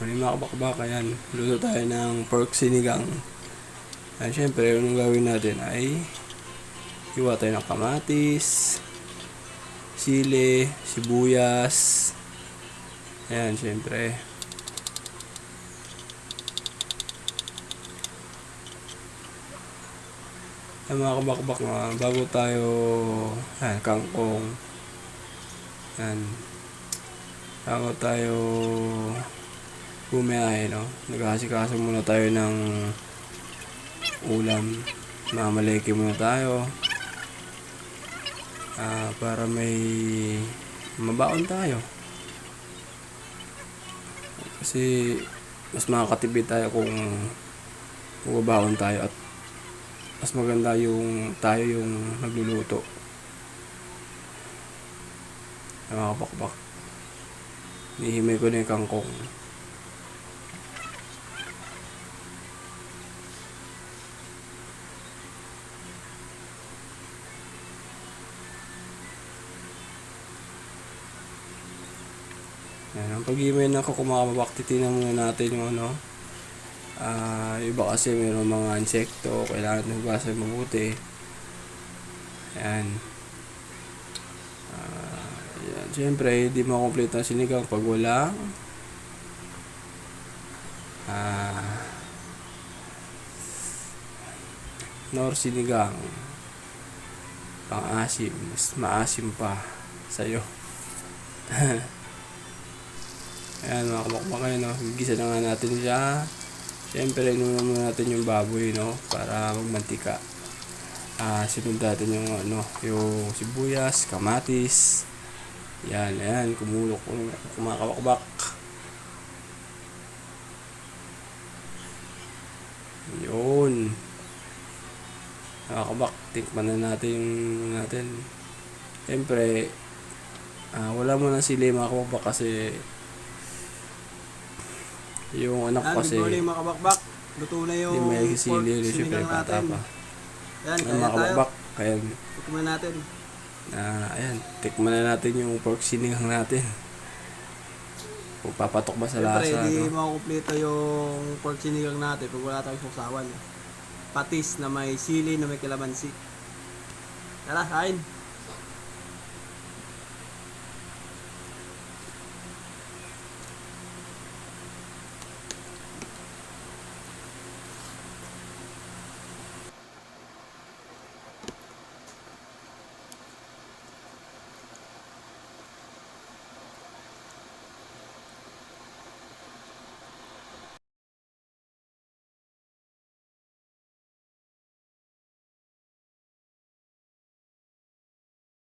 Ano mga kabakbak, ayan, luto tayo ng pork sinigang. Ayan, syempre, yung gawin natin ay hiwa tayo ng kamatis, sili, sibuyas. Ayan, syempre. Ayan mga kabakbak, bago tayo, ayan, kangkong. Ayan, bago tayo bumiyahe, no? Naghahasikaso muna tayo ng ulam. Mamalengke muna tayo para may mabaon tayo. Kasi mas makakatipid tayo kung mababaon tayo, at mas maganda yung tayo yung nagluluto. Mga kapakbak, nihimay ko na yung kangkong. Yan, ang pag-himay na ako kumakabak, titinan muna natin yung ano. Iba kasi mayroong mga insekto, kailangan hugasan mabuti. Ayan. Yan. Siyempre, hindi makomplete ang sinigang pag wala nor sinigang. Pang-asim, mas maasim pa sa'yo. Ayan mga kabakbak, no? Gigisa na nga natin siya. Siyempre, inunan muna natin yung baboy, no? Para magmantika. Sinunod natin yung, ano, yung sibuyas, kamatis. Yan, ayan, kumulok mga kabakbak. Yun. Mga kabak, tikman na natin yung natin. Siyempre, wala mo na sili mga kabakbak kasi yung anak ko kasi good morning mga kabakbak. Luto na yung may pork sinigang natin. Ayan, mga kabakbak, ayan. Tikman natin. Ayan, tikman na natin yung pork sinigang natin. Kung papatok ba sa lasa, Siyempre, hindi no? makukumpleto yung pork sinigang natin pag wala tayong sausawan. Patis na may sili, na may kalamansi. Tara, kain!